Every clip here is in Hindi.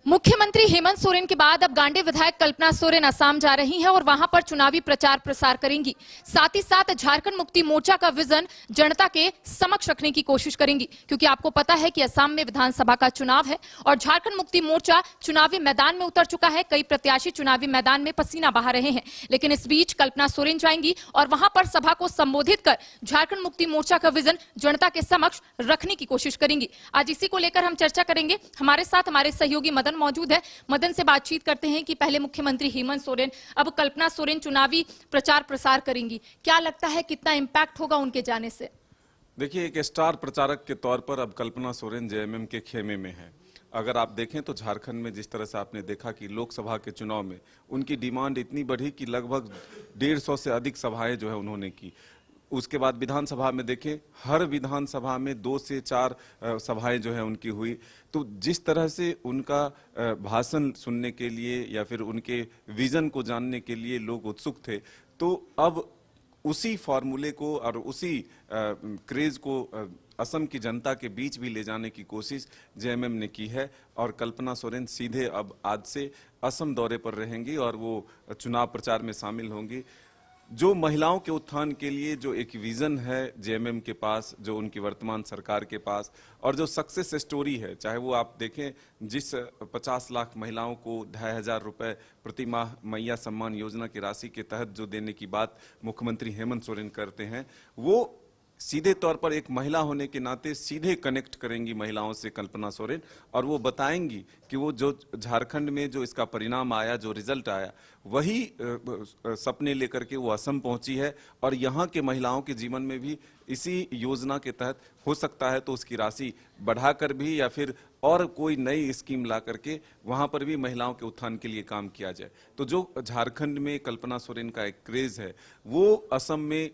मुख्यमंत्री हेमंत सोरेन के बाद अब गांडे विधायक कल्पना सोरेन असम जा रही हैं और वहां पर चुनावी प्रचार प्रसार करेंगी। साथ ही साथ झारखंड मुक्ति मोर्चा का विजन जनता के समक्ष रखने की कोशिश करेंगी, क्योंकि आपको पता है कि असम में विधानसभा का चुनाव है और झारखंड मुक्ति मोर्चा चुनावी मैदान में उतर चुका है। कई प्रत्याशी चुनावी मैदान में पसीना बहा रहे हैं, लेकिन इस बीच कल्पना सोरेन जाएंगी और वहां पर सभा को संबोधित कर झारखंड मुक्ति मोर्चा का विजन जनता के समक्ष रखने की कोशिश करेंगी। आज इसी को लेकर हम चर्चा करेंगे। हमारे साथ हमारे सहयोगी मदन मौजूद है। मदन से बातचीत करते हैं कि पहले मुख्यमंत्री हेमंत सोरेन, अब कल्पना सोरेन चुनावी प्रचार प्रसार करेंगी। क्या लगता है कितना इंपैक्ट होगा उनके जाने से? देखिए, एक स्टार प्रचारक के तौर पर अब कल्पना सोरेन जेएमएम के खेमे में है। अगर आप देखें तो झारखंड में जिस तरह से आपने देखा कि लोकसभा के चुनाव में उनकी डिमांड इतनी बढ़ी कि लगभग 150 से अधिक सभाएं जो है उन्होंने की। उसके बाद विधानसभा में देखें, हर विधानसभा में 2 से 4 सभाएं जो है उनकी हुई। तो जिस तरह से उनका भाषण सुनने के लिए या फिर उनके विजन को जानने के लिए लोग उत्सुक थे, तो अब उसी फॉर्मूले को और उसी क्रेज को असम की जनता के बीच भी ले जाने की कोशिश जेएमएम ने की है। और कल्पना सोरेन सीधे अब आज से असम दौरे पर रहेंगी और वो चुनाव प्रचार में शामिल होंगी। जो महिलाओं के उत्थान के लिए जो एक विजन है जेएमएम के पास, जो उनकी वर्तमान सरकार के पास, और जो सक्सेस स्टोरी है, चाहे वो आप देखें जिस 50 लाख महिलाओं को 2,500 रुपए प्रति माह मैया सम्मान योजना की राशि के तहत जो देने की बात मुख्यमंत्री हेमंत सोरेन करते हैं, वो सीधे तौर पर एक महिला होने के नाते सीधे कनेक्ट करेंगी महिलाओं से कल्पना सोरेन, और वो बताएंगी कि वो जो झारखंड में जो इसका परिणाम आया, जो रिजल्ट आया, वही सपने लेकर के वो असम पहुंची है। और यहाँ के महिलाओं के जीवन में भी इसी योजना के तहत हो सकता है तो उसकी राशि बढ़ाकर भी या फिर और कोई नई स्कीम ला करके वहां पर भी महिलाओं के उत्थान के लिए काम किया जाए। तो जो झारखंड में कल्पना सोरेन का एक क्रेज है, वो असम में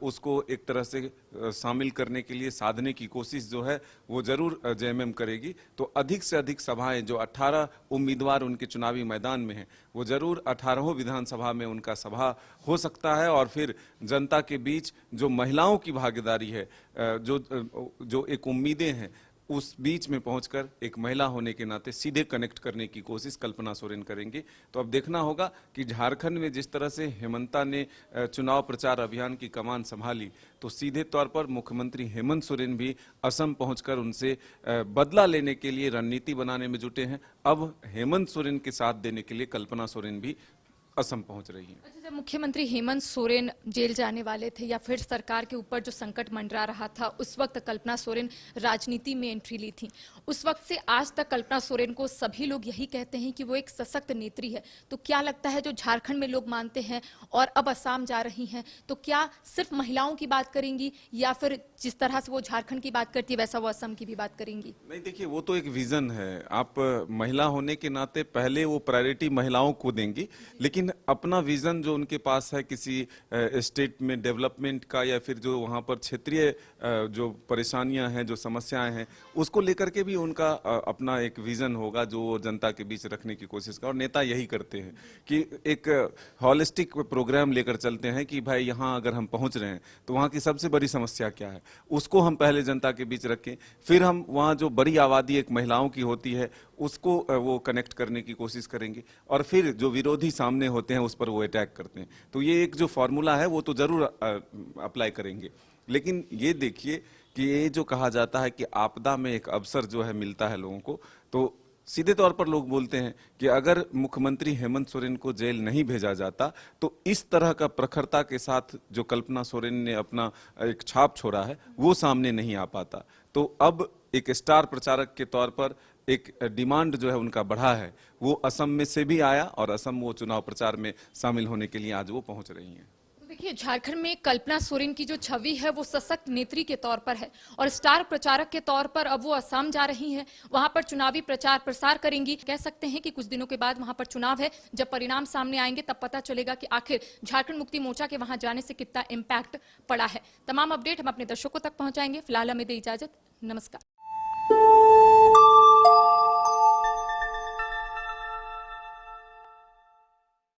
उसको एक तरह से शामिल करने के लिए साधने की कोशिश जो है वो जरूर जेएमएम करेगी। तो अधिक से अधिक सभाएं, जो 18 उम्मीदवार उनके चुनावी मैदान में हैं, वो जरूर 18 विधानसभा में उनका सभा हो सकता है। और फिर जनता के बीच जो महिलाओं की भागीदारी है, जो एक उम्मीदें हैं, उस बीच में पहुंचकर एक महिला होने के नाते सीधे कनेक्ट करने की कोशिश कल्पना सोरेन करेंगे। तो अब देखना होगा कि झारखंड में जिस तरह से हेमंता ने चुनाव प्रचार अभियान की कमान संभाली, तो सीधे तौर पर मुख्यमंत्री हेमंत सोरेन भी असम पहुंचकर उनसे बदला लेने के लिए रणनीति बनाने में जुटे हैं। अब हेमंत सोरेन के साथ देने के लिए कल्पना सोरेन भी असम पहुंच रही है। अच्छा, जब मुख्यमंत्री हेमंत सोरेन जेल जाने वाले थे या फिर सरकार के ऊपर जो संकट मंडरा रहा था, उस वक्त कल्पना सोरेन राजनीति में एंट्री ली थी। उस वक्त से आज तक कल्पना सोरेन को सभी लोग यही कहते हैं कि वो एक सशक्त नेत्री है। तो क्या लगता है, जो झारखंड में लोग मानते हैं और अब असम जा रही हैं, तो क्या सिर्फ महिलाओं की बात करेंगी या फिर जिस तरह से वो झारखंड की बात करती है वैसा वो असम की भी बात करेंगी? नहीं, देखिए, वो तो एक विजन है। आप महिला होने के नाते पहले वो प्रायोरिटी महिलाओं को देंगी, लेकिन अपना विजन जो उनके पास है किसी स्टेट में डेवलपमेंट का या फिर जो वहाँ पर क्षेत्रीय जो परेशानियां हैं, जो समस्याएं हैं, उसको लेकर के भी उनका अपना एक विजन होगा जो वो जनता के बीच रखने की कोशिश कर। और नेता यही करते हैं कि एक हॉलिस्टिक प्रोग्राम लेकर चलते हैं कि भाई यहाँ अगर हम पहुँच रहे हैं तो वहाँ की सबसे बड़ी समस्या क्या है, उसको हम पहले जनता के बीच रखें। फिर हम वहाँ जो बड़ी आबादी एक महिलाओं की होती है उसको वो कनेक्ट करने की कोशिश करेंगे, और फिर जो विरोधी सामने होते हैं उस पर वो अटैक करते हैं। तो ये एक जो फॉर्मूला है वो तो जरूर अप्लाई करेंगे। लेकिन ये देखिए कि ये जो कहा जाता है कि आपदा में एक अवसर जो है मिलता है लोगों को, तो सीधे तौर पर लोग बोलते हैं कि अगर मुख्यमंत्री हेमंत सोरेन को जेल नहीं भेजा जाता तो इस तरह का प्रखरता के साथ जो कल्पना सोरेन ने अपना एक छाप छोड़ा है वो सामने नहीं आ पाता। तो अब एक स्टार प्रचारक के तौर पर एक डिमांड जो है उनका बढ़ा है, वो असम में से भी आया और असम वो चुनाव प्रचार में शामिल होने के लिए आज वो पहुंच रही हैं। देखिए, झारखंड में कल्पना सोरेन की जो छवि है वो सशक्त नेत्री के तौर पर है और स्टार प्रचारक के तौर पर अब वो असम जा रही हैं, वहां पर चुनावी प्रचार प्रसार करेंगी। कह सकते हैं कि कुछ दिनों के बाद वहां पर चुनाव है। जब परिणाम सामने आएंगे तब पता चलेगा कि आखिर झारखंड मुक्ति मोर्चा के वहां जाने से कितना इम्पैक्ट पड़ा है। तमाम अपडेट हम अपने दर्शकों तक पहुंचाएंगे। फिलहाल हमें दे इजाजत, नमस्कार।